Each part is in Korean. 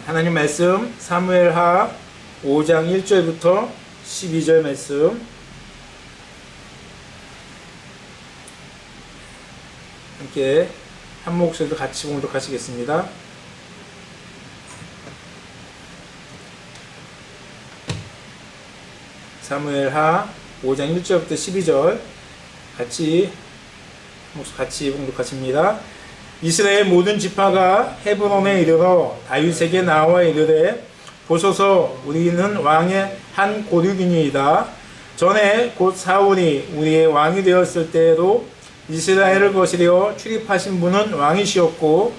하나님 말씀 사무엘하 5장 1절부터 12절 말씀 함께 한 목소리로 같이 봉독하시겠습니다. 사무엘하 5장 1절부터 12절 같이 봉독하십니다. 이스라엘 모든 지파가 헤브론에 이르러 다윗에게 나와 이르되 보소서 우리는 왕의 한 고륙이니이다. 전에 곧 사울이 우리의 왕이 되었을 때에도 이스라엘을 거스려 출입하신 분은 왕이시었고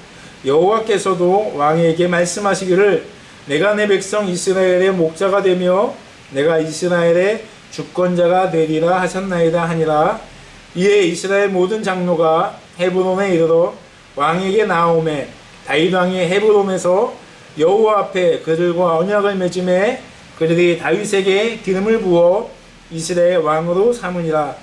여호와께서도 왕에게 말씀하시기를 내가 내 백성 이스라엘의 목자가 되며 내가 이스라엘의 주권자가 되리라 하셨나이다 하니라. 이에 이스라엘 모든 장로가 헤브론에 이르러 왕에게 나오매 다윗 왕이 헤브론에서 여호와 앞에 그들과 언약을 맺음에 그들이 다윗에게 기름을 부어 이스라엘 왕으로 삼으니라.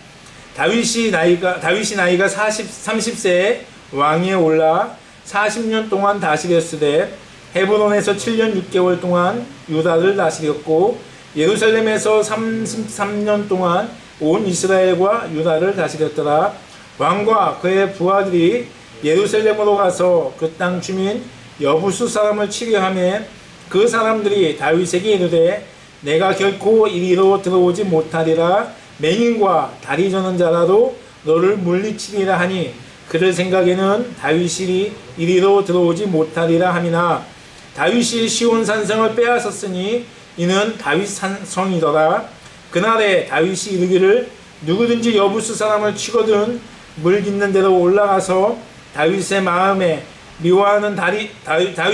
다윗이 나이가 30세에 왕위에 올라 40년 동안 다스렸으되 헤브론에서 7년 6개월 동안 유다를 다스렸고 예루살렘에서 33년 동안 온 이스라엘과 유다를 다스렸더라. 왕과 그의 부하들이 예루살렘으로 가서 그 땅 주민 여부수 사람을 치료하며 그 사람들이 다윗에게 이르되 내가 결코 이리로 들어오지 못하리라. 맹인과 다리 저는 자라도 너를 물리치리라 하니 그들 생각에는 다윗이 이리로 들어오지 못하리라 함이나 다윗이 시온 산성을 빼앗았으니 이는 다윗 산성이더라. 그날에 다윗이 이르기를 누구든지 여부수 사람을 치거든 물 깃는 데로 올라가서 다윗의 마음에 미워하는 다리 저는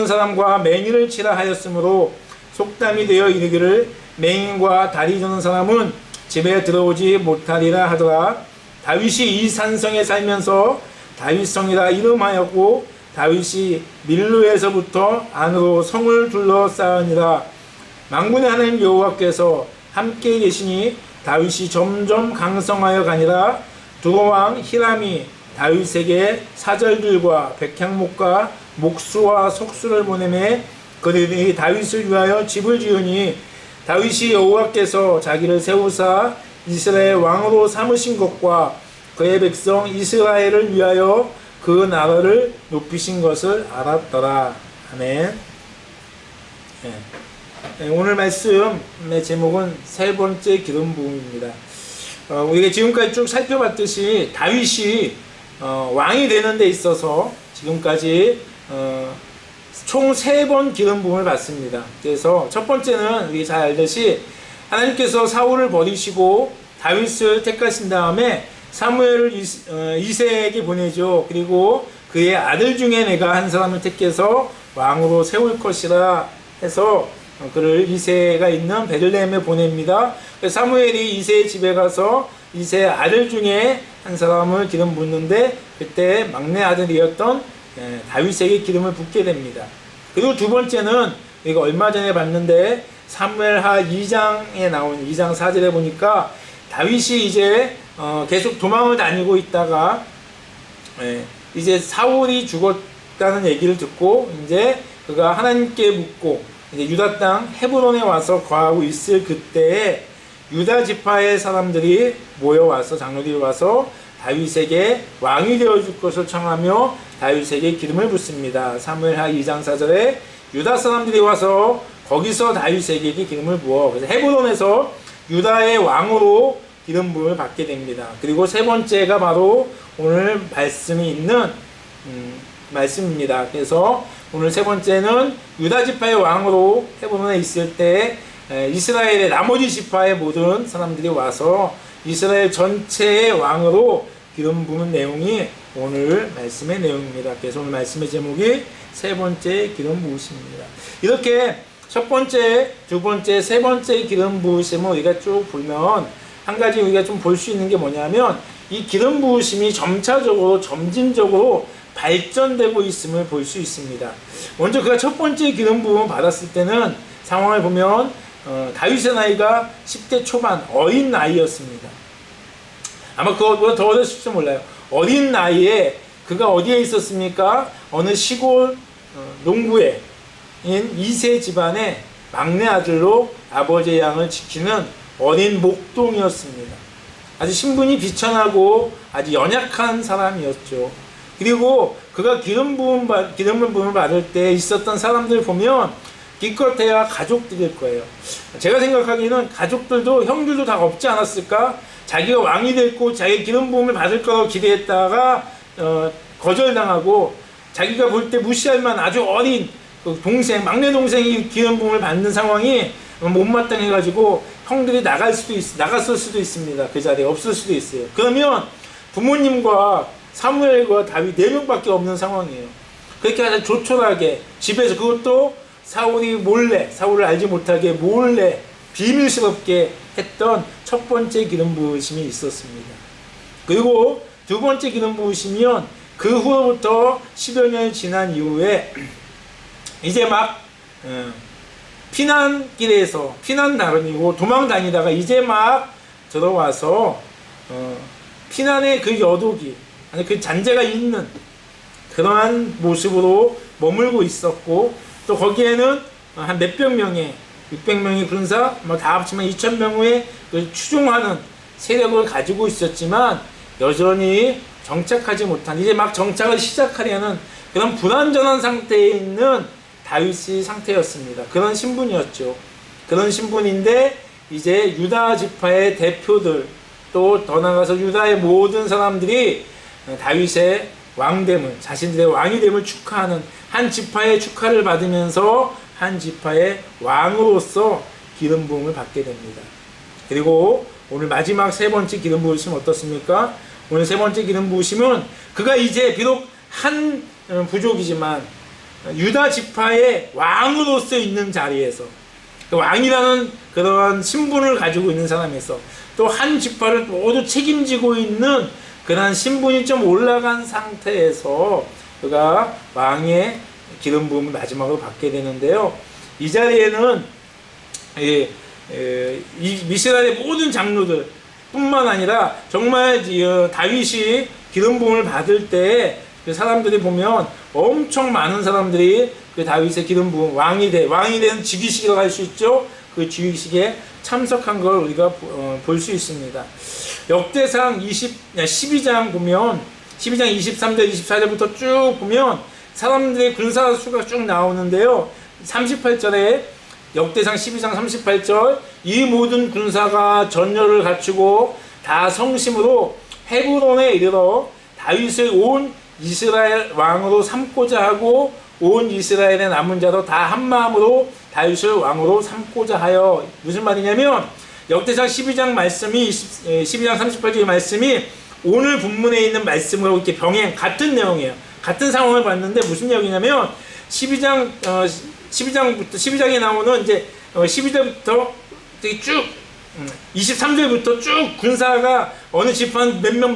사람과 맹인을 치라 하였으므로 속담이 되어 이르기를 맹인과 다리 저는 사람은 집에 들어오지 못하리라 하더라. 다윗이 이 산성에 살면서 다윗성이라 이름하였고 다윗이 밀루에서부터 안으로 성을 둘러싸으니라. 만군의 하나님 여호와께서 함께 계시니 다윗이 점점 강성하여 가니라. 두로왕 히람이 다윗에게 사절들과 백향목과 목수와 석수를 보내매 그들이 다윗을 위하여 집을 지으니 다윗이 여호와께서 자기를 세우사 이스라엘 왕으로 삼으신 것과 그의 백성 이스라엘을 위하여 그 나라를 높이신 것을 알았더라. 아멘. 오늘 말씀의 제목은 세 번째 기름 부음입니다. 우리가 지금까지 쭉 살펴봤듯이 다윗이 왕이 되는 데 있어서 지금까지 총 3번 기름 부음을 받습니다. 그래서 첫 번째는 우리 잘 알듯이 하나님께서 사울을 버리시고 다윗을 택하신 다음에 사무엘을 이새에게 보내죠. 그리고 그의 아들 중에 내가 한 사람을 택해서 왕으로 세울 것이라 해서 그를 이새가 있는 베들레헴에 보냅니다. 사무엘이 이새의 집에 가서 이새의 아들 중에 한 사람을 기름 붓는데 그때 막내 아들이었던 다윗에게 기름을 붓게 됩니다. 그리고 두 번째는 이거 얼마 전에 봤는데 사무엘하 2장에 나온 2장 4절에 보니까 다윗이 이제 계속 도망을 다니고 있다가 이제 사울이 죽었다는 얘기를 듣고 이제 그가 하나님께 묻고 이제 유다 땅 헤브론에 와서 거하고 있을 그때에 유다 지파의 사람들이 모여와서 장로들이 와서 다윗에게 왕이 되어줄 것을 청하며 다윗에게 기름을 붓습니다. 사무엘하 2장 4절에 유다 사람들이 와서 거기서 다윗에게 기름을 부어 그래서 헤브론에서 유다의 왕으로 기름 부음을 받게 됩니다. 그리고 세 번째가 바로 오늘 말씀이 있는 말씀입니다. 그래서 오늘 세 번째는 유다 지파의 왕으로 헤브론에 있을 때 이스라엘의 나머지 지파의 모든 사람들이 와서 이스라엘 전체의 왕으로 기름 부는 내용이 오늘 말씀의 내용입니다. 그래서 오늘 말씀의 제목이 세 번째 기름 부으심입니다. 이렇게 첫 번째, 두 번째, 세 번째 기름 부으심을 우리가 쭉 보면 한 가지 우리가 좀 볼 수 있는 게 뭐냐면 이 기름 부으심이 점차적으로 점진적으로 발전되고 있음을 볼 수 있습니다. 먼저 그가 첫 번째 기름 부음을 받았을 때는 상황을 보면 다윗의 나이가 10대 초반 어린 나이였습니다. 아마 그거보다 더 어렸을지 몰라요. 어린 나이에 그가 어디에 있었습니까? 어느 시골 농부인 2세 집안의 막내 아들로 아버지의 양을 지키는 어린 목동이었습니다. 아주 신분이 비천하고 아주 연약한 사람이었죠. 그리고 그가 기름을 부음을 받을 때 있었던 사람들 보면 기껏해야 가족들일 거예요. 제가 생각하기에는 가족들도 형들도 다 없지 않았을까? 자기가 왕이 됐고 자기 기름 부음을 받을 거라고 기대했다가 거절당하고 자기가 볼 때 무시할 만한 아주 어린 동생, 막내 동생이 기름 부음을 받는 상황이 못마땅해가지고 형들이 나갔을 수도 있습니다. 그 자리에 없을 수도 있어요. 그러면 부모님과 사무엘과 다윗 4명밖에 없는 상황이에요. 그렇게 아주 조촐하게 집에서, 그것도 사울을 알지 못하게 몰래 비밀스럽게 했던 첫 번째 기름 부으심이 있었습니다. 그리고 두 번째 기름 부으시면 그 후로부터 10여 년이 지난 이후에 이제 막 피난길에서 피난 나름이고 도망 다니다가 이제 막 들어와서 피난의 그 여독이, 아니 그 잔재가 있는 그러한 모습으로 머물고 있었고, 또 거기에는 한 몇백 명의 600명의 군사 다 합치면 2000명의 그 추종하는 세력을 가지고 있었지만 여전히 정착하지 못한, 이제 막 정착을 시작하려는 그런 불완전한 상태에 있는 다윗의 상태였습니다. 그런 신분이었죠. 그런 신분인데 이제 유다 지파의 대표들, 또 더 나아가서 유다의 모든 사람들이 다윗의 왕됨을, 자신들의 왕이됨을 축하하는, 한 지파의 축하를 받으면서 한 지파의 왕으로서 기름 부음을 받게 됩니다. 그리고 오늘 마지막 세 번째 기름 부으심 어떻습니까? 오늘 세 번째 기름 부으심은 그가 이제 비록 한 부족이지만 유다 지파의 왕으로서 있는 자리에서, 왕이라는 그런 신분을 가지고 있는 사람에서 또 한 지파를 모두 책임지고 있는 그런 신분이 좀 올라간 상태에서 그가 왕의 기름 부음을 마지막으로 받게 되는데요. 이 자리에는 이 이스라엘의 모든 장로들 뿐만 아니라 정말 다윗이 기름 부음을 받을 때 그 사람들이 보면 엄청 많은 사람들이 그 다윗의 기름 부음, 왕이 되는 즉위식이라고 할 수 있죠. 그 즉위식에 참석한 걸 우리가 볼 수 있습니다. 역대상 12장 보면 12장 23절 24절부터 쭉 보면 사람들의 군사 수가 쭉 나오는데요. 38절에 역대상 12장 38절, 이 모든 군사가 전열을 갖추고 다 성심으로 헤브론에 이르러 다윗을 온 이스라엘 왕으로 삼고자 하고 온 이스라엘의 남은 자도 다 한마음으로 다윗을 왕으로 삼고자 하여. 무슨 말이냐면 역대상 12장 말씀이 12장 38절의 말씀이 오늘 본문에 있는 말씀으로 이렇게 같은 내용이에요. 같은 상황을 봤는데 무슨 내용이냐면 12장에 나오는 이제 12절부터 쭉 23절부터 쭉 군사가 어느 집안 몇 명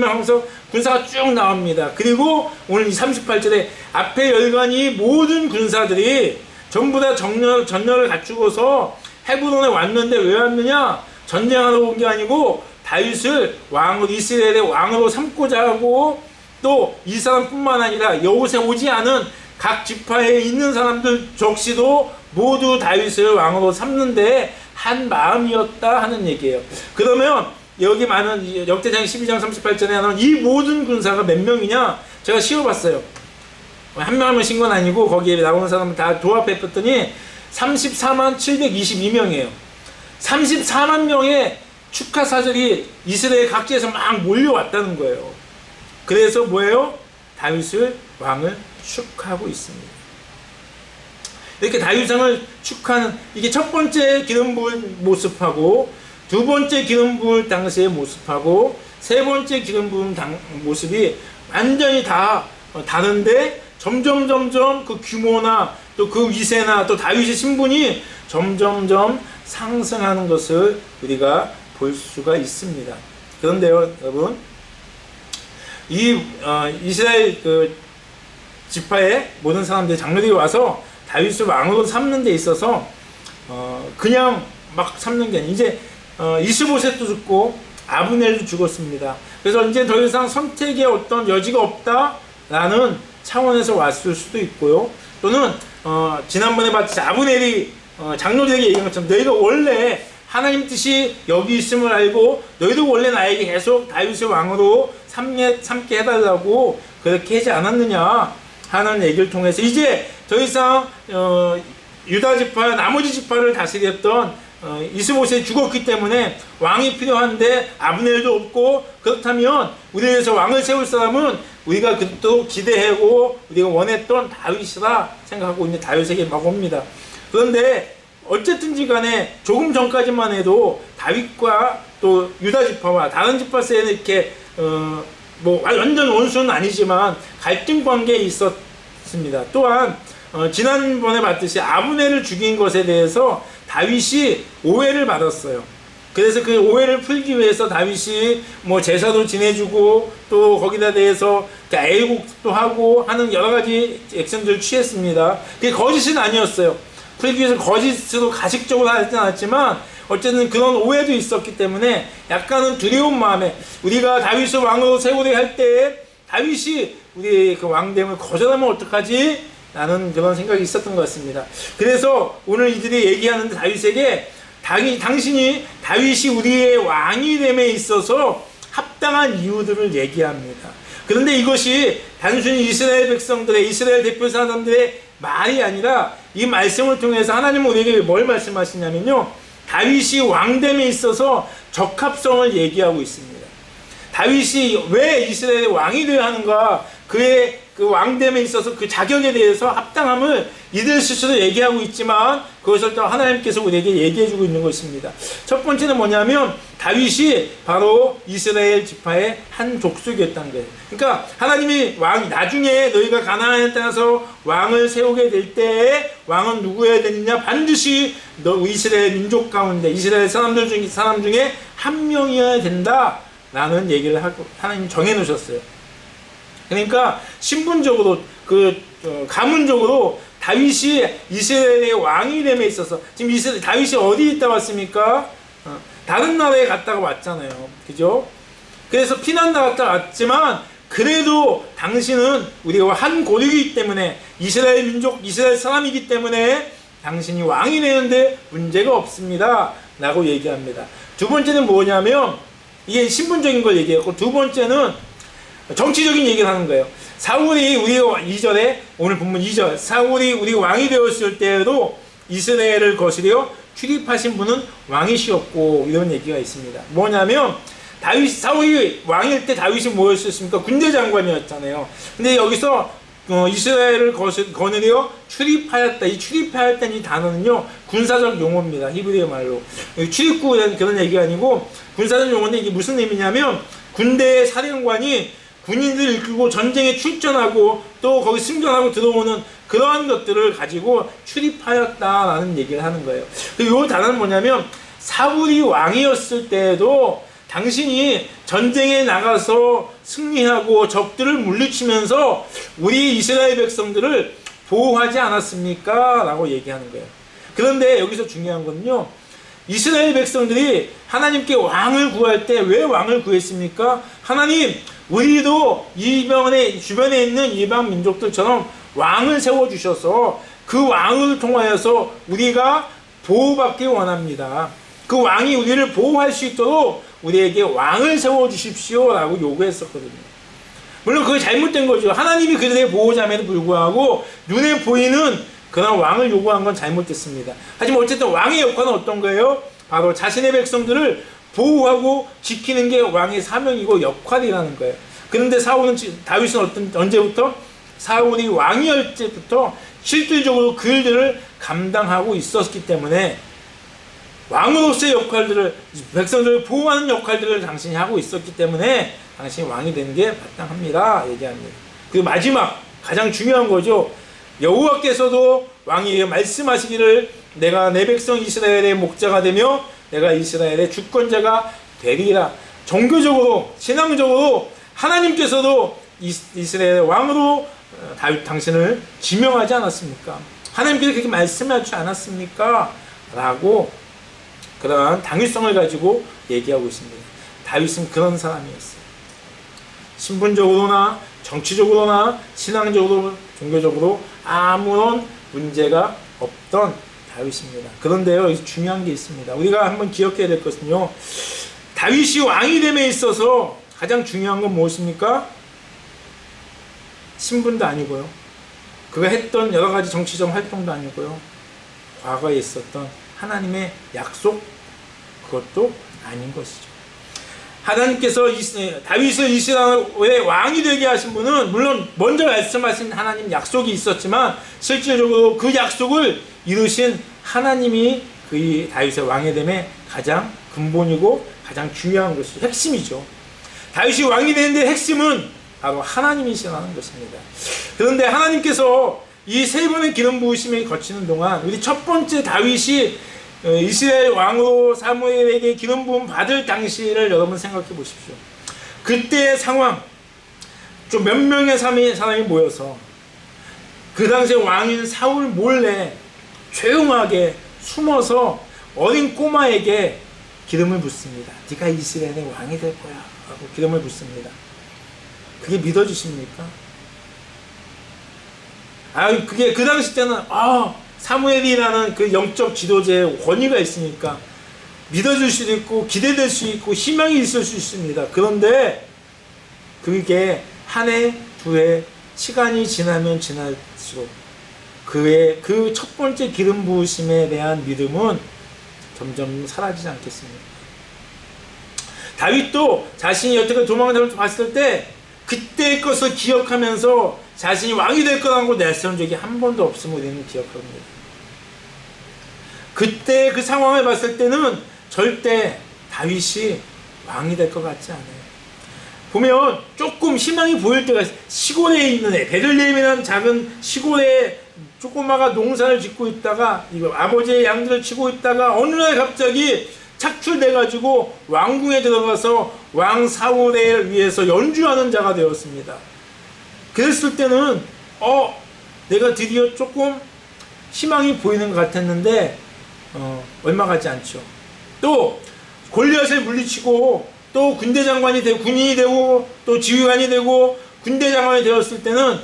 하면서 군사가 쭉 나옵니다. 그리고 오늘 38절에 앞에 열관이 모든 군사들이 전부 다 전열을 갖추고서 헤브론에 왔는데 왜 왔느냐? 전쟁하러 온 게 아니고 다윗을 왕으로, 이스라엘의 왕으로 삼고자 하고, 또 이 사람뿐만 아니라 이곳에 오지 않은 각 지파에 있는 사람들 적시도 모두 다윗을 왕으로 삼는데 한 마음이었다 하는 얘기예요. 그러면 여기 많은 역대상 12장 38절에 나오는 이 모든 군사가 몇 명이냐? 제가 쉬어봤어요. 한 명 한 명 쉰 건 아니고 거기에 나오는 사람을 다 조합해봤더니 34만 722명이에요. 34만 명의 축하 사절이 이스라엘 각지에서 막 몰려왔다는 거예요. 그래서 뭐예요? 다윗을 왕을 축하하고 있습니다. 이렇게 다윗왕을 축하하는, 이게 첫 번째 기름 부을 모습하고 두 번째 기름 부을 당시의 모습하고 세 번째 기름 부은 모습이 완전히 다 다른데 점점 그 규모나 또 그 위세나 또 다윗의 신분이 점점 상승하는 것을 우리가 볼 수가 있습니다. 그런데요, 여러분, 이 이스라엘 그 지파의 모든 사람들이, 장로들이 와서 다윗을 왕으로 삼는 데 있어서 그냥 막 삼는 게 아니라 이제 이스보셋도 죽고 아브넬도 죽었습니다. 그래서 이제 더 이상 선택의 어떤 여지가 없다라는 차원에서 왔을 수도 있고요. 또는 지난번에 봤듯이 아브넬이 장로들에게 얘기한 것처럼 너희가 원래 하나님 뜻이 여기 있음을 알고 너희도 원래 나에게 계속 다윗의 왕으로 삼게 해달라고 그렇게 하지 않았느냐 하는 얘기를 통해서 이제 더 이상 유다 지파 나머지 지파를 다스렸던 이스보셋이 죽었기 때문에 왕이 필요한데 아브넬도 없고, 그렇다면 우리에서 왕을 세울 사람은 우리가 그또 기대하고 우리가 원했던 다윗이라 생각하고 이제 다윗에게 막 옵니다. 그런데 어쨌든지 간에 조금 전까지만 해도 다윗과 또 유다 지파와 다른 지파 사이에는 이렇게 뭐 완전 원수는 아니지만 갈등 관계에 있었습니다. 또한 지난번에 봤듯이 아브넬을 죽인 것에 대해서 다윗이 오해를 받았어요. 그래서 그 오해를 풀기 위해서 다윗이 뭐 제사도 지내주고 또 거기다 대해서 애국도 하고 하는 여러 가지 액션들을 취했습니다. 그게 거짓은 아니었어요. 풀기 위해서 거짓으로 가식적으로 하진 않았지만 어쨌든 그런 오해도 있었기 때문에 약간은 두려운 마음에 우리가 다윗을 왕으로 세우려 할 때 다윗이 우리의 그 왕됨을 거절하면 어떡하지? 라는 그런 생각이 있었던 것 같습니다. 그래서 오늘 이들이 얘기하는데 다윗에게 당신이 다윗이 우리의 왕이 됨에 있어서 합당한 이유들을 얘기합니다. 그런데 이것이 단순히 이스라엘 백성들의, 이스라엘 대표 사람들의 말이 아니라 이 말씀을 통해서 하나님은 우리에게 뭘 말씀하시냐면요, 다윗이 왕됨에 있어서 적합성을 얘기하고 있습니다. 다윗이 왜 이스라엘의 왕이 되어야 하는가, 그의 그 왕됨에 있어서 그 자격에 대해서 합당함을 이들 스스로 얘기하고 있지만 그것을 또 하나님께서 우리에게 얘기해주고 있는 것입니다. 첫 번째는 뭐냐면 다윗이 바로 이스라엘 지파의 한 족속이었다는 거예요. 그러니까 하나님이 나중에 너희가 가나안에 따라서 왕을 세우게 될 때 왕은 누구여야 되느냐, 반드시 너 이스라엘 민족 가운데 이스라엘 사람 중에 한 명이어야 된다 라는 얘기를 하고 하나님 정해놓으셨어요. 그러니까 신분적으로 가문적으로 다윗이 이스라엘의 왕이 됨에 있어서 지금 다윗이 어디 있다 왔습니까? 다른 나라에 갔다가 왔잖아요. 그죠? 그래서 피난 나갔다 왔지만 그래도 당신은 우리가 한 고륙이기 때문에 이스라엘 민족, 이스라엘 사람이기 때문에 당신이 왕이 되는데 문제가 없습니다 라고 얘기합니다. 두 번째는 뭐냐면 이게 신분적인 걸 얘기했고, 두 번째는 정치적인 얘기를 하는 거예요. 사울이 우리가 2절에 오늘 본문 2절 사울이 우리 왕이 되었을 때에도 이스라엘을 거스려 출입하신 분은 왕이시었고 이런 얘기가 있습니다. 뭐냐면 사울이 왕일 때 다윗이 뭐였습니까? 군대 장관이었잖아요. 근데 여기서 이스라엘을 거느려 출입하였다. 이 출입하였다는 이 단어는요 군사적 용어입니다. 히브리어 말로. 출입구 그런 얘기가 아니고 군사적 용어인데 이게 무슨 의미냐면 군대의 사령관이 군인들을 이끌고 전쟁에 출전하고 또 거기 승전하고 들어오는 그러한 것들을 가지고 출입하였다라는 얘기를 하는 거예요. 그리고 이 단어는 뭐냐면 사울이 왕이었을 때에도 당신이 전쟁에 나가서 승리하고 적들을 물리치면서 우리 이스라엘 백성들을 보호하지 않았습니까? 라고 얘기하는 거예요. 그런데 여기서 중요한 건요, 이스라엘 백성들이 하나님께 왕을 구할 때 왜 왕을 구했습니까? 하나님, 우리도 주변에 있는 이방 민족들처럼 왕을 세워주셔서 그 왕을 통하여서 우리가 보호받기 원합니다. 그 왕이 우리를 보호할 수 있도록 우리에게 왕을 세워주십시오 라고 요구했었거든요. 물론 그게 잘못된 거죠. 하나님이 그들의 보호자임에도 불구하고 눈에 보이는 그런 왕을 요구한 건 잘못됐습니다. 하지만 어쨌든 왕의 역할은 어떤 거예요? 바로 자신의 백성들을 보호하고 지키는 게 왕의 사명이고 역할이라는 거예요. 그런데 다윗은 언제부터? 사울이 왕이었을 때부터 실질적으로 그 일들을 감당하고 있었기 때문에 왕으로서의 역할들을, 백성들을 보호하는 역할들을 당신이 하고 있었기 때문에 당신이 왕이 되는 게 마땅합니다 얘기합니다. 그리고 마지막 가장 중요한 거죠. 여호와께서도 왕에게 말씀하시기를 내가 내 백성 이스라엘의 목자가 되며 내가 이스라엘의 주권자가 되리라. 종교적으로 신앙적으로 하나님께서도 이스라엘의 왕으로 당신을 지명하지 않았습니까? 하나님께서 그렇게 말씀하지 않았습니까? 라고 그러한 당위성을 가지고 얘기하고 있습니다. 다윗은 그런 사람이었어요. 신분적으로나 정치적으로나 신앙적으로 종교적으로 아무런 문제가 없던 다윗입니다. 그런데요, 중요한 게 있습니다. 우리가 한번 기억해야 될 것은요, 다윗이 왕이 됨에 있어서 가장 중요한 건 무엇입니까? 신분도 아니고요, 그가 했던 여러 가지 정치적 활동도 아니고요, 과거에 있었던 하나님의 약속, 그것도 아닌 것이죠. 하나님께서 다윗을 이스라엘의 왕이 되게 하신 분은 물론 먼저 말씀하신 하나님 약속이 있었지만 실질적으로 그 약속을 이루신 하나님이 그 다윗의 왕이 됨에 가장 근본이고 가장 중요한 것이죠. 핵심이죠. 다윗이 왕이 되는데 핵심은 바로 하나님이시라는 것입니다. 그런데 하나님께서 이 세 번의 기름 부으심이 거치는 동안 우리 첫 번째 다윗이 이스라엘 왕으로 사무엘에게 기름 부음 받을 당시를 여러분 생각해 보십시오. 그때의 상황, 좀 몇 명의 사람이 모여서 그 당시에 왕인 사울 몰래 조용하게 숨어서 어린 꼬마에게 기름을 붓습니다. 네가 이스라엘의 왕이 될 거야 하고 기름을 붓습니다. 그게 믿어지십니까? 그게 그 당시 때는 사무엘이라는 그 영적 지도자의 권위가 있으니까 믿어줄 수도 있고 기대될 수 있고 희망이 있을 수 있습니다. 그런데 그게 한 해, 두 해 시간이 지나면 지날수록 그의 그 첫 번째 기름 부으심에 대한 믿음은 점점 사라지지 않겠습니까? 다윗도 자신이 여태까지 도망을 봤을 때 그때의 것을 기억하면서 자신이 왕이 될 거라는 걸 내세운 적이 한 번도 없음을 우리는 기억합니다. 그때 그 상황을 봤을 때는 절대 다윗이 왕이 될 것 같지 않아요. 보면 조금 희망이 보일 때가 시골에 있는 애, 베들레헴이라는 작은 시골에 조그마가 농사를 짓고 있다가 아버지의 양들을 치고 있다가 어느 날 갑자기 착출돼가지고 왕궁에 들어가서 왕 사울을 위해서 연주하는 자가 되었습니다. 그랬을 때는 내가 드디어 조금 희망이 보이는 것 같았는데 얼마 가지 않죠. 또 골리앗을 물리치고 또 군대 장관이 되고 군인이 되고 또 지휘관이 되고 군대 장관이 되었을 때는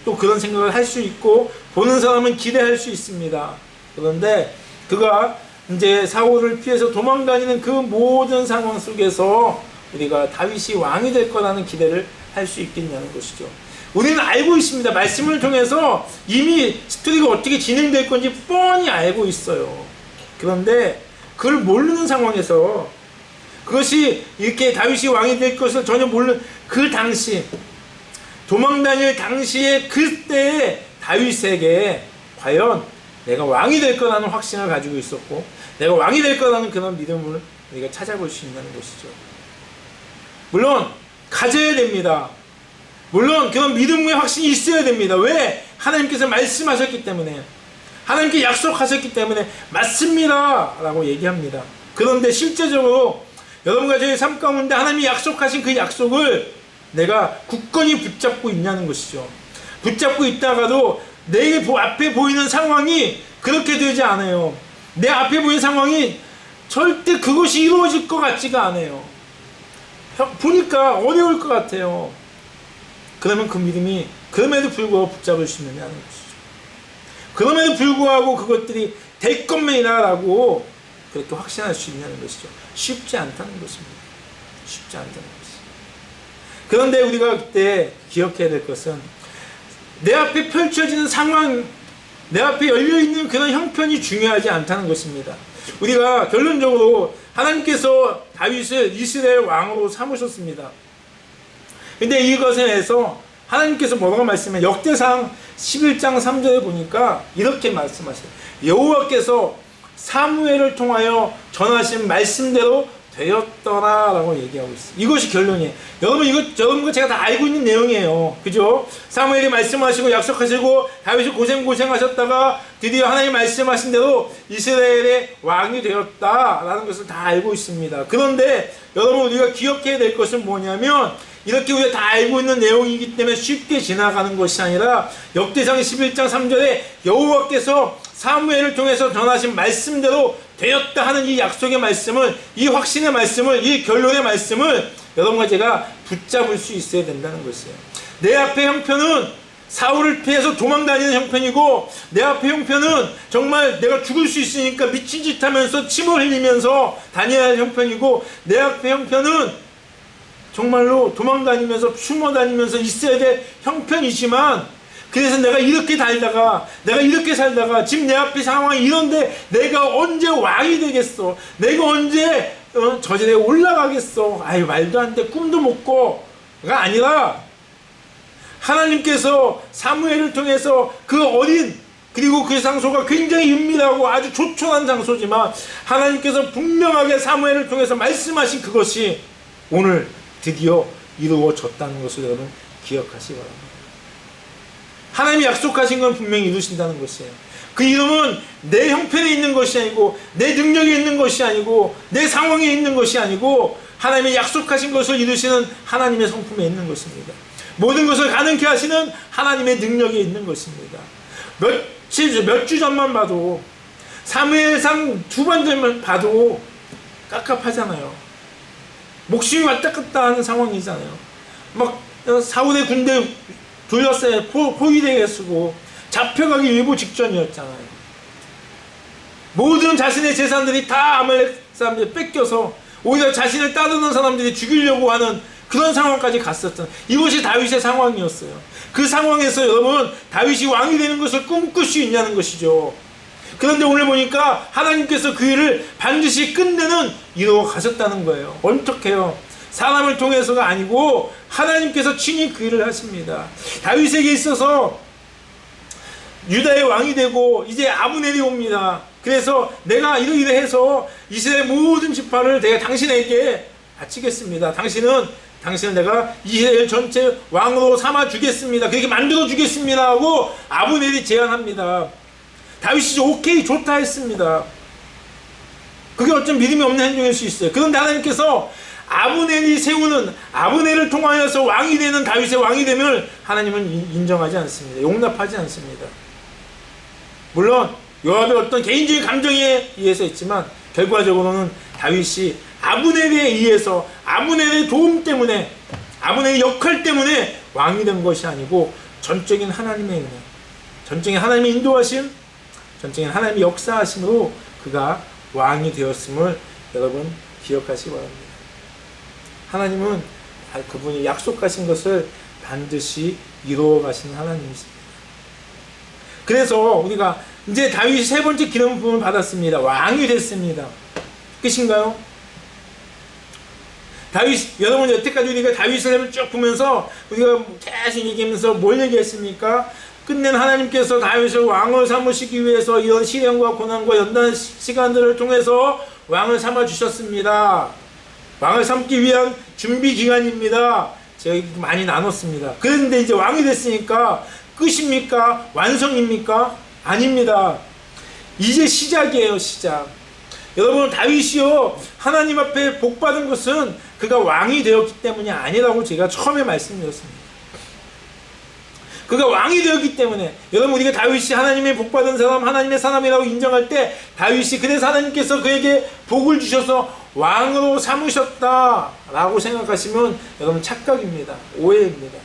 또 그런 생각을 할 수 있고 보는 사람은 기대할 수 있습니다. 그런데 그가 이제 사울을 피해서 도망다니는 그 모든 상황 속에서 우리가 다윗이 왕이 될 거라는 기대를 할 수 있겠냐는 것이죠. 우리는 알고 있습니다. 말씀을 통해서 이미 스토리가 어떻게 진행될 건지 뻔히 알고 있어요. 그런데 그걸 모르는 상황에서 그것이 이렇게 다윗이 왕이 될 것을 전혀 모르는 그 당시 도망다닐 당시에 그때의 다윗에게 과연 내가 왕이 될 거라는 확신을 가지고 있었고 내가 왕이 될 거라는 그런 믿음을 우리가 찾아볼 수 있는 것이죠. 물론 가져야 됩니다. 물론 그런 믿음의 확신이 있어야 됩니다. 왜? 하나님께서 말씀하셨기 때문에 하나님께 약속하셨기 때문에 맞습니다 라고 얘기합니다. 그런데 실제적으로 여러분과 저의 삶 가운데 하나님이 약속하신 그 약속을 내가 굳건히 붙잡고 있냐는 것이죠. 붙잡고 있다가도 내 앞에 보이는 상황이 그렇게 되지 않아요. 내 앞에 보이는 상황이 절대 그것이 이루어질 것 같지가 않아요. 보니까 어려울 것 같아요. 그러면 그 믿음이 그럼에도 불구하고 붙잡을 수 있느냐는 것이죠. 그럼에도 불구하고 그것들이 될 것만이다 라고 그렇게 확신할 수 있냐는 것이죠. 쉽지 않다는 것입니다. 쉽지 않다는 것이죠. 그런데 우리가 그때 기억해야 될 것은 내 앞에 펼쳐지는 상황, 내 앞에 열려있는 그런 형편이 중요하지 않다는 것입니다. 우리가 결론적으로 하나님께서 다윗을 이스라엘 왕으로 삼으셨습니다. 근데 이것에 대해서 하나님께서 뭐라고 말씀해? 역대상 11장 3절에 보니까 이렇게 말씀하세요. 여호와께서 사무엘을 통하여 전하신 말씀대로 되었더라 라고 얘기하고 있어요. 이것이 결론이에요. 여러분 제가 다 알고 있는 내용이에요. 그죠? 사무엘이 말씀하시고 약속하시고 다윗이 고생하셨다가 드디어 하나님 말씀하신 대로 이스라엘의 왕이 되었다 라는 것을 다 알고 있습니다. 그런데 여러분 우리가 기억해야 될 것은 뭐냐면 이렇게 우리가 다 알고 있는 내용이기 때문에 쉽게 지나가는 것이 아니라 역대상 11장 3절에 여호와께서 사무엘을 통해서 전하신 말씀대로 되었다 하는 이 약속의 말씀을, 이 확신의 말씀을, 이 결론의 말씀을 여러분과 제가 붙잡을 수 있어야 된다는 것이에요. 내 앞에 형편은 사울을 피해서 도망다니는 형편이고, 내 앞에 형편은 정말 내가 죽을 수 있으니까 미친 짓 하면서 침을 흘리면서 다녀야 할 형편이고, 내 앞에 형편은 정말로 도망다니면서 숨어다니면서 있어야 될 형편이지만, 그래서 내가 이렇게 살다가 지금 내 앞에 상황이 이런데 내가 언제 왕이 되겠어? 내가 언제 저지대에 올라가겠어? 아유, 말도 안 돼. 꿈도 못 꿔가 아니라, 하나님께서 사무엘을 통해서 그 어린, 그리고 그 장소가 굉장히 은밀하고 아주 조촐한 장소지만 하나님께서 분명하게 사무엘을 통해서 말씀하신 그것이 오늘 드디어 이루어졌다는 것을 여러분 기억하시기 바랍니다. 하나님이 약속하신 건 분명히 이루신다는 것이에요. 그 이름은 내 형편에 있는 것이 아니고, 내 능력에 있는 것이 아니고, 내 상황에 있는 것이 아니고, 하나님이 약속하신 것을 이루시는 하나님의 성품에 있는 것입니다. 모든 것을 가능케 하시는 하나님의 능력에 있는 것입니다. 몇 주 전만 봐도, 사무엘상 2번 전만 봐도 깝깝하잖아요. 목숨이 왔다 갔다 하는 상황이잖아요. 막 사울의 군대 둘러싸여 포위되게 쓰고 잡혀가기 일보 직전이었잖아요. 모든 자신의 재산들이 다 아말렉 사람들이 뺏겨서 오히려 자신을 따르는 사람들이 죽이려고 하는 그런 상황까지 갔었잖아요. 이것이 다윗의 상황이었어요. 그 상황에서 여러분, 다윗이 왕이 되는 것을 꿈꿀 수 있냐는 것이죠. 그런데 오늘 보니까 하나님께서 그 일을 반드시 끝내는 이루어 가셨다는 거예요. 어떡해요? 사람을 통해서가 아니고 하나님께서 친히 그 일을 하십니다. 다윗에게 있어서 유다의 왕이 되고 이제 아브넬이 옵니다. 그래서 내가 이러이러 해서 이스라엘 모든 지파를 내가 당신에게 바치겠습니다. 당신을 내가 이스라엘 전체 왕으로 삼아 주겠습니다. 그렇게 만들어 주겠습니다 하고 아브넬이 제안합니다. 다윗이 오케이, 좋다 했습니다. 그게 어쩜 믿음이 없는 행동일 수 있어요. 그런데 하나님께서 아브넬을 통하여서 왕이 되는 다윗의 왕이 됨을 하나님은 인정하지 않습니다. 용납하지 않습니다. 물론 요압의 어떤 개인적인 감정에 의해서 있지만 결과적으로는 다윗이 아브넬에 의해서, 아브넬의 도움 때문에, 아브넬의 역할 때문에 왕이 된 것이 아니고 전적인 하나님의 은혜, 전적인 하나님의 인도하심, 전적인 하나님의 역사하심으로 그가 왕이 되었음을 여러분 기억하시기 바랍니다. 하나님은 그분이 약속하신 것을 반드시 이루어 가시는 하나님이십니다. 그래서 우리가 이제 다윗이 3번째 기름 부음을 받았습니다. 왕이 됐습니다. 끝인가요? 여러분 여태까지 우리가 다윗을 쭉 보면서 우리가 계속 얘기하면서 뭘 얘기했습니까? 끝낸 하나님께서 다윗을 왕을 삼으시기 위해서 이런 시련과 고난과 연단 시간들을 통해서 왕을 삼아 주셨습니다. 왕을 삼기 위한 준비 기간입니다. 제가 많이 나눴습니다. 그런데 이제 왕이 됐으니까 끝입니까? 완성입니까? 아닙니다. 이제 시작이에요, 시작. 여러분, 다윗이요, 하나님 앞에 복받은 것은 그가 왕이 되었기 때문이 아니라고 제가 처음에 말씀드렸습니다. 그가 왕이 되었기 때문에, 여러분, 우리가 다윗이 하나님의 복받은 사람, 하나님의 사람이라고 인정할 때, 다윗이 그래서 하나님께서 그에게 복을 주셔서 왕으로 삼으셨다라고 생각하시면 여러분 착각입니다. 오해입니다.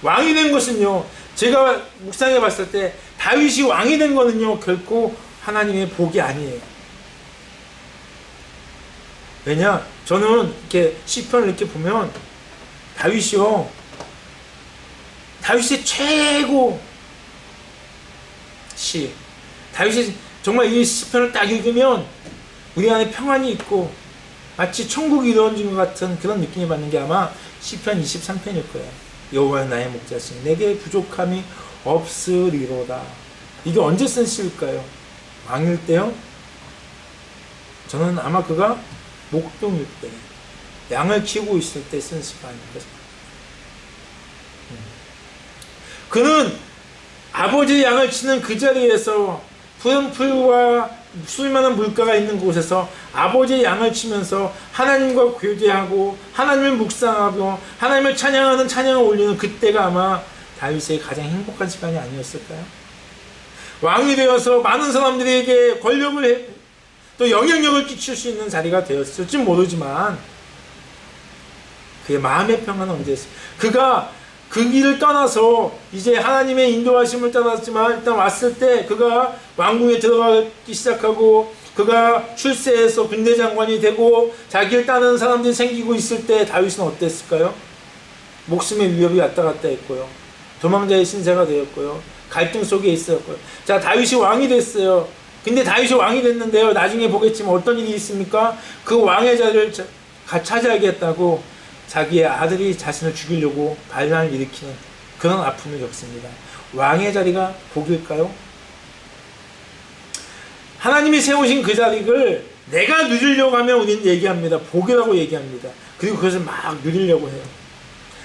왕이 된 것은요, 제가 묵상해 봤을 때 다윗이 왕이 된 거는요 결코 하나님의 복이 아니에요. 왜냐? 저는 이렇게 시편을 이렇게 보면 다윗이요, 다윗의 최고 시, 다윗이 정말 이 시편을 딱 읽으면 우리 안에 평안이 있고 마치 천국이 이루어진 것 같은 그런 느낌이 받는 게 아마 시편 23편일 거예요. 여호와는 나의 목자시니 내게 부족함이 없으리로다. 이게 언제 쓴 시일까요? 왕일 때요? 저는 아마 그가 목동일 때, 양을 키우고 있을 때 쓴 시가 아닐까 싶어요. 그는 아버지의 양을 치는 그 자리에서 푸른 풀과 수많은 물가가 있는 곳에서 아버지의 양을 치면서 하나님과 교제하고 하나님을 묵상하고 하나님을 찬양하는 찬양을 올리는 그때가 아마 다윗의 가장 행복한 시간이 아니었을까요? 왕이 되어서 많은 사람들에게 권력을 또 영향력을 끼칠 수 있는 자리가 되었을지 모르지만 그의 마음의 평안은 언제였어요? 그가 그 길을 떠나서 이제 하나님의 인도하심을 떠났지만 일단 왔을 때 그가 왕궁에 들어가기 시작하고 그가 출세해서 군대 장관이 되고 자기를 따르는 사람들이 생기고 있을 때 다윗은 어땠을까요? 목숨의 위협이 왔다 갔다 했고요. 도망자의 신세가 되었고요. 갈등 속에 있었고요. 자, 다윗이 왕이 됐어요. 근데 다윗이 왕이 됐는데요. 나중에 보겠지만 어떤 일이 있습니까? 그 왕의 자리를 차지하겠다고 자기의 아들이 자신을 죽이려고 반란을 일으키는 그런 아픔을 겪습니다. 왕의 자리가 복일까요? 하나님이 세우신 그 자리를 내가 누리려고 하면 우리는 얘기합니다. 복이라고 얘기합니다. 그리고 그것을 막 누리려고 해요.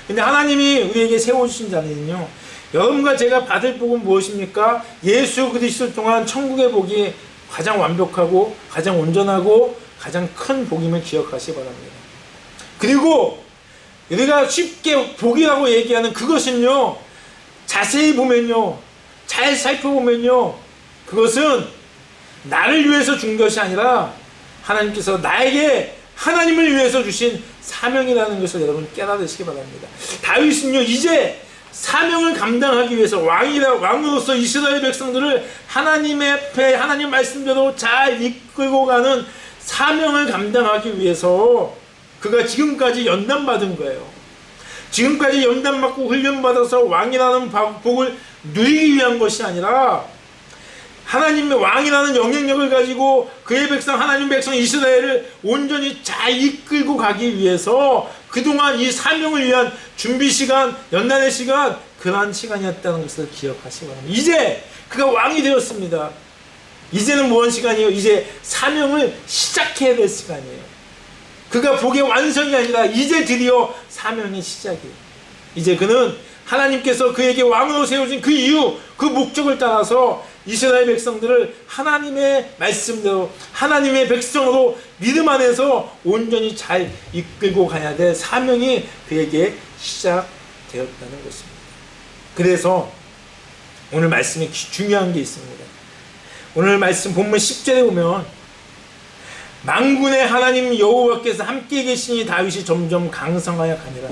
근데 하나님이 우리에게 세워주신 자리는요, 여러분과 제가 받을 복은 무엇입니까? 예수 그리스도 통한 천국의 복이 가장 완벽하고 가장 온전하고 가장 큰 복임을 기억하시기 바랍니다. 그리고 우리가 쉽게 복이라고 얘기하는 그것은요, 자세히 보면요, 잘 살펴보면요, 그것은 나를 위해서 준 것이 아니라 하나님께서 나에게 하나님을 위해서 주신 사명이라는 것을 여러분 깨달으시기 바랍니다. 다윗은요, 이제 사명을 감당하기 위해서 왕으로서 이스라엘 백성들을 하나님의 앞에 하나님 말씀대로 잘 이끌고 가는 사명을 감당하기 위해서 그가 지금까지 연단받은 거예요. 지금까지 연단받고 훈련받아서 왕이라는 복을 누리기 위한 것이 아니라 하나님의 왕이라는 영향력을 가지고 그의 백성, 하나님 백성 이스라엘을 온전히 잘 이끌고 가기 위해서 그동안 이 사명을 위한 준비 시간, 연단의 시간, 그러한 시간이었다는 것을 기억하시기 바랍니다. 이제 그가 왕이 되었습니다. 이제는 무슨 시간이에요? 이제 사명을 시작해야 될 시간이에요. 그가 복의 완성이 아니라 이제 드디어 사명의 시작이에요. 이제 그는 하나님께서 그에게 왕으로 세우신 그 이유, 그 목적을 따라서 이스라엘 백성들을 하나님의 말씀대로 하나님의 백성으로 믿음 안에서 온전히 잘 이끌고 가야 될 사명이 그에게 시작되었다는 것입니다. 그래서 오늘 말씀에 중요한 게 있습니다. 오늘 말씀 본문 10절에 보면 만군의 하나님 여호와께서 함께 계시니 다윗이 점점 강성하여 가니라.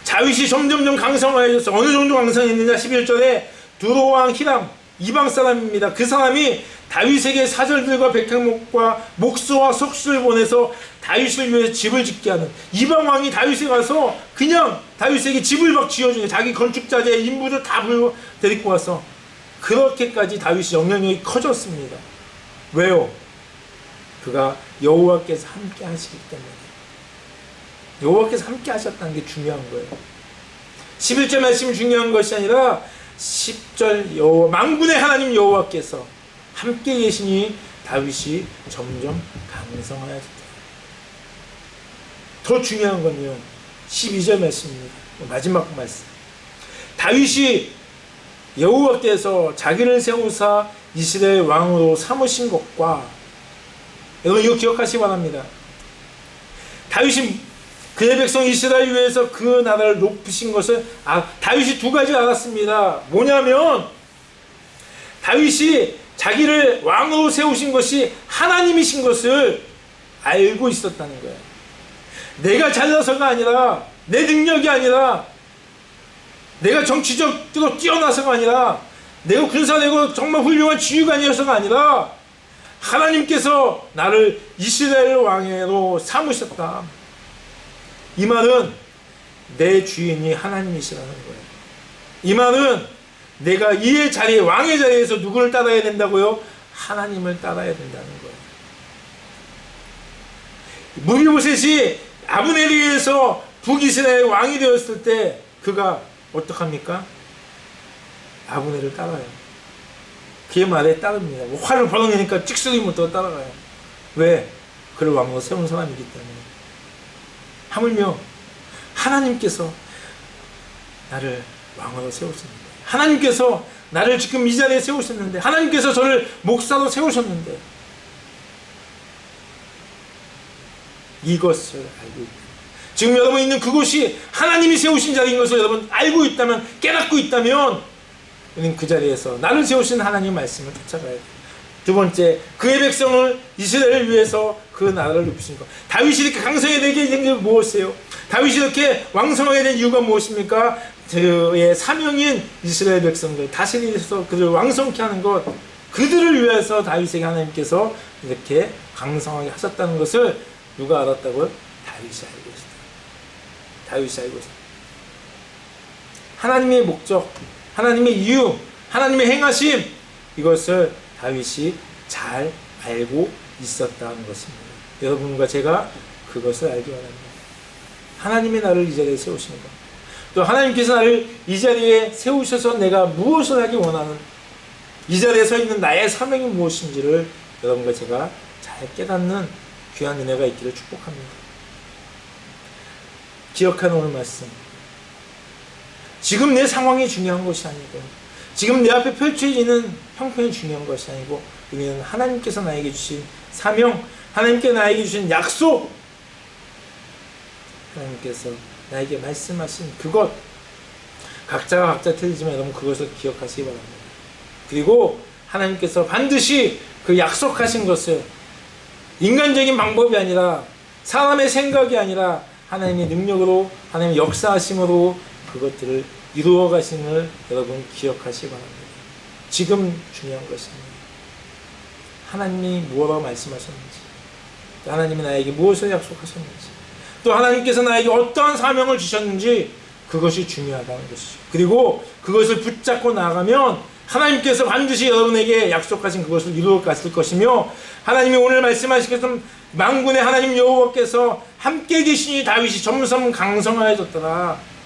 다윗이 점점 강성하여졌어. 어느 정도 강성했느냐? 11절에 두로왕 히람, 이방 사람입니다. 그 사람이 다윗에게 사절들과 백향목과 목수와 석수를 보내서 다윗을 위해서 집을 짓게 하는, 이방 왕이 다윗에 가서 그냥 다윗에게 집을 막 지어주는, 자기 건축자재 인부들 다 데리고 와서 그렇게까지 다윗이 영향력이 커졌습니다. 왜요? 그가 여호와께서 함께 하시기 때문에. 여호와께서 함께 하셨다는 게 중요한 거예요. 11절 말씀이 중요한 것이 아니라 10절 만군의 하나님 여호와께서 함께 계시니 다윗이 점점 강성하였다. 더 중요한 건요, 12절 말씀입니다. 마지막 말씀. 다윗이 여호와께서 자기를 세우사 이스라엘 왕으로 삼으신 것과, 여러분 이거 기억하시기 바랍니다. 다윗이 그의 백성 이스라엘 위해서 그 나라를 높이신 것을 다윗이 두 가지 알았습니다. 뭐냐면 다윗이 자기를 왕으로 세우신 것이 하나님이신 것을 알고 있었다는 거예요. 내가 잘나서가 아니라, 내 능력이 아니라, 내가 정치적으로 뛰어나서가 아니라, 내가 군사되고 정말 훌륭한 지휘관이어서가 아니라 하나님께서 나를 이스라엘 왕으로 삼으셨다. 이 말은 내 주인이 하나님이시라는 거예요. 이 말은 내가 이의 자리에, 왕의 자리에서 누구를 따라야 된다고요? 하나님을 따라야 된다는 거예요. 무비보셋이 아브넬에 의해서 북이스라엘 왕이 되었을 때 그가 어떡합니까? 아브넬을 따라요. 그의 말에 따릅니다. 활을 벌어내니까 찍소리 못하고 따라가요. 왜? 그를 왕으로 세운 사람이기 때문에. 하물며 하나님께서 나를 왕으로 세우셨는데, 하나님께서 나를 지금 이 자리에 세우셨는데, 하나님께서 저를 목사로 세우셨는데, 이것을 알고 있다. 지금 여러분 있는 그곳이 하나님이 세우신 자리인 것을 여러분 알고 있다면, 깨닫고 있다면, 우리는 그 자리에서 나를 세우신 하나님의 말씀을 쫓아가야 돼요. 두 번째, 그의 백성을 이스라엘을 위해서 그 나라를 높이신 것. 다윗이 이렇게 강성하게 된 게 무엇이에요? 다윗이 이렇게 왕성하게 된 이유가 무엇입니까? 그의 사명인 이스라엘 백성들 다스리셔서 그들을 왕성케 하는 것, 그들을 위해서 다윗에게 하나님께서 이렇게 강성하게 하셨다는 것을 누가 알았다고요? 다윗이 알고 있었다. 다윗이 알고 있었다. 하나님의 목적, 하나님의 이유, 하나님의 행하심, 이것을 다윗이 잘 알고 있었다는 것입니다. 여러분과 제가 그것을 알기 바랍니다. 하나님이 나를 이 자리에 세우시는 것, 또 하나님께서 나를 이 자리에 세우셔서 내가 무엇을 하기 원하는, 이 자리에 서 있는 나의 사명이 무엇인지를 여러분과 제가 잘 깨닫는 귀한 은혜가 있기를 축복합니다. 기억하는 오늘 말씀, 지금 내 상황이 중요한 것이 아니고, 지금 내 앞에 펼쳐지는 형편이 중요한 것이 아니고, 우리는 하나님께서 나에게 주신 사명, 하나님께 나에게 주신 약속, 하나님께서 나에게 말씀하신 그것, 각자가 각자 틀리지만 여러분 그것을 기억하시기 바랍니다. 그리고 하나님께서 반드시 그 약속하신 것을 인간적인 방법이 아니라, 사람의 생각이 아니라 하나님의 능력으로, 하나님의 역사하심으로 그것들을 이루어 가심을 여러분 기억하시기 바랍니다. 지금 중요한 것입니다. 하나님이 무엇라고 말씀하셨는지, 또 하나님이 나에게 무엇을 약속하셨는지, 또 하나님께서 나에게 어떠한 사명을 주셨는지, 그것이 중요하다는 것이죠. 그리고 그것을 붙잡고 나가면 하나님께서 반드시 여러분에게 약속하신 그것을 이루어 갔을 것이며, 하나님이 오늘 말씀하신 것처럼 만군의 하나님 여호와께서 함께 계시니 다윗이 점점 강성하여졌더라.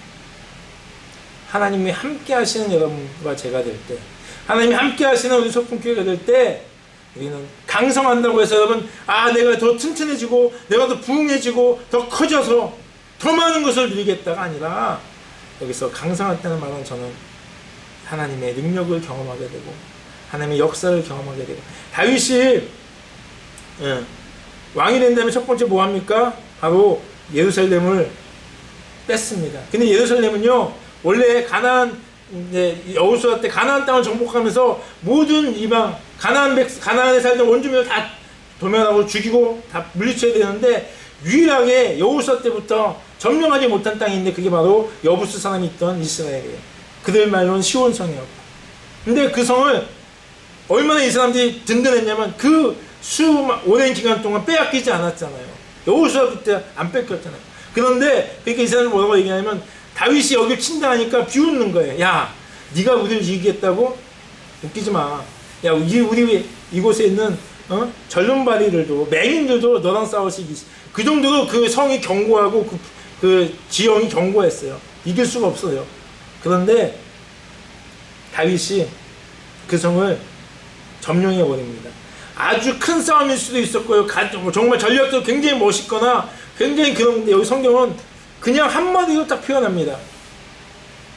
하나님이 함께 하시는 여러분과 제가 될 때, 하나님이 함께 하시는 우리 소품교회가 될 때, 우리는 강성한다고 해서 여러분, 내가 더 튼튼해지고 내가 더 부흥해지고 더 커져서 더 많은 것을 누리겠다가 아니라, 여기서 강성했다는 말은 저는 하나님의 능력을 경험하게 되고 하나님의 역사를 경험하게 되고, 다윗이 왕이 된 다음에 첫 번째 뭐 합니까? 바로 예루살렘을 뺐습니다. 근데 예루살렘은요, 원래 여호수아 때 가나안 땅을 정복하면서 모든 이방 가나안에 살던 원주민을 다 도면하고 죽이고 다 물리쳐야 되는데, 유일하게 여호수아 때부터 점령하지 못한 땅이 있는데, 그게 바로 여부스 사람이 있던 이스라엘이에요. 그들 말로는 시온성이었고, 근데 그 성을 얼마나 이 사람들이 든든했냐면 그 오랜 기간 동안 빼앗기지 않았잖아요. 여호수아 때 안 뺏겼잖아요. 그런데 그러니까 이 사람들 뭐라고 얘기하냐면, 다윗이 여길 침당하니까 비웃는 거예요. 야, 네가 우리를 이기겠다고? 웃기지 마. 야, 우리 이곳에 있는 절름발이들도, 맹인들도 너랑 싸우시기, 그 정도로 그 성이 견고하고 그 지형이 견고했어요. 이길 수가 없어요. 그런데 다윗이 그 성을 점령해 버립니다. 아주 큰 싸움일 수도 있었고요. 정말 전략적으로 굉장히 멋있거나 굉장히 그런데, 여기 성경은 그냥 한마디로 딱 표현합니다.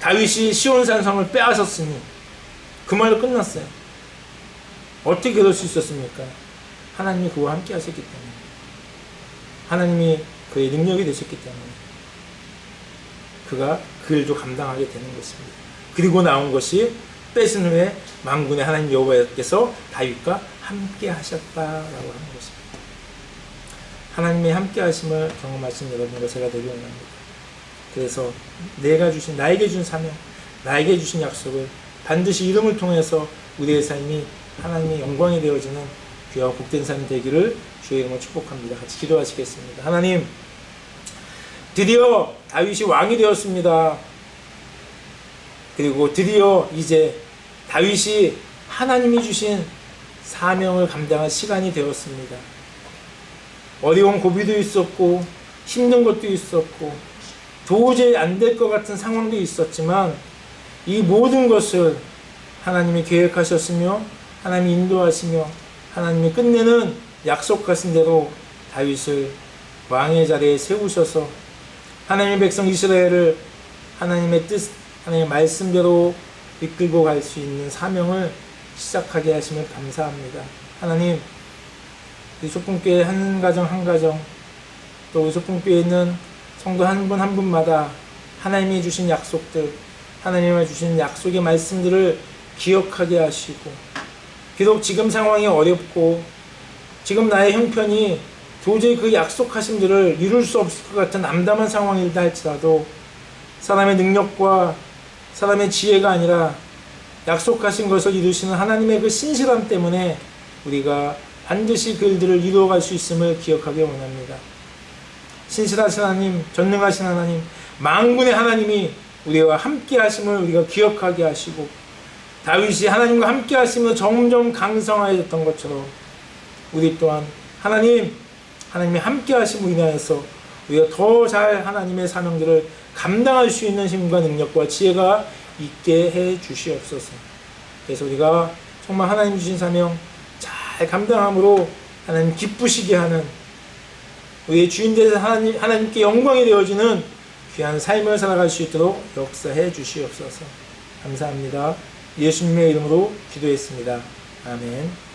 다윗이 시온산성을 빼앗았으니, 그 말로 끝났어요. 어떻게 그럴 수 있었습니까? 하나님이 그와 함께 하셨기 때문에, 하나님이 그의 능력이 되셨기 때문에 그가 그 일도 감당하게 되는 것입니다. 그리고 나온 것이, 뺏은 후에 만군의 하나님 여호와께서 다윗과 함께 하셨다라고 하는 것입니다. 하나님의 함께 하심을 경험하신 여러분과 제가 되기 원합니다. 그래서 나에게 준 사명, 나에게 주신 약속을 반드시 이름을 통해서 우리의 삶이 하나님의 영광이 되어지는 귀하고 복된 삶이 되기를 주의 이름으로 축복합니다. 같이 기도하시겠습니다. 하나님, 드디어 다윗이 왕이 되었습니다. 그리고 드디어 이제 다윗이 하나님이 주신 사명을 감당할 시간이 되었습니다. 어려운 고비도 있었고 힘든 것도 있었고 도저히 안 될 것 같은 상황도 있었지만, 이 모든 것을 하나님이 계획하셨으며 하나님이 인도하시며 하나님이 끝내는 약속하신 대로 다윗을 왕의 자리에 세우셔서 하나님의 백성 이스라엘을 하나님의 뜻, 하나님의 말씀대로 이끌고 갈 수 있는 사명을 시작하게 하심을 감사합니다. 하나님, 우리 소품교회 한 가정 한 가정, 또 우리 소품교회에 있는 성도 한 분 한 분마다 하나님이 주신 약속들, 하나님이 주신 약속의 말씀들을 기억하게 하시고, 비록 지금 상황이 어렵고 지금 나의 형편이 도저히 그 약속하신 일을 이룰 수 없을 것 같은 암담한 상황이다 할지라도 사람의 능력과 사람의 지혜가 아니라 약속하신 것을 이루시는 하나님의 그 신실함 때문에 우리가 반드시 그 일들을 이루어갈 수 있음을 기억하기 원합니다. 신실하신 하나님, 전능하신 하나님, 만군의 하나님이 우리와 함께 하심을 우리가 기억하게 하시고 다윗이 하나님과 함께 하심으로 점점 강성하여졌던 것처럼 우리 또한 하나님의 함께 하심으로 인하여서 우리가 더 잘 하나님의 사명들을 감당할 수 있는 힘과 능력과 지혜가 있게 해 주시옵소서. 그래서 우리가 정말 하나님 주신 사명 잘 감당함으로 하나님 기쁘시게 하는 우리의 주인 되신 하나님께 영광이 되어지는 귀한 삶을 살아갈 수 있도록 역사해 주시옵소서. 감사합니다. 예수님의 이름으로 기도했습니다. 아멘.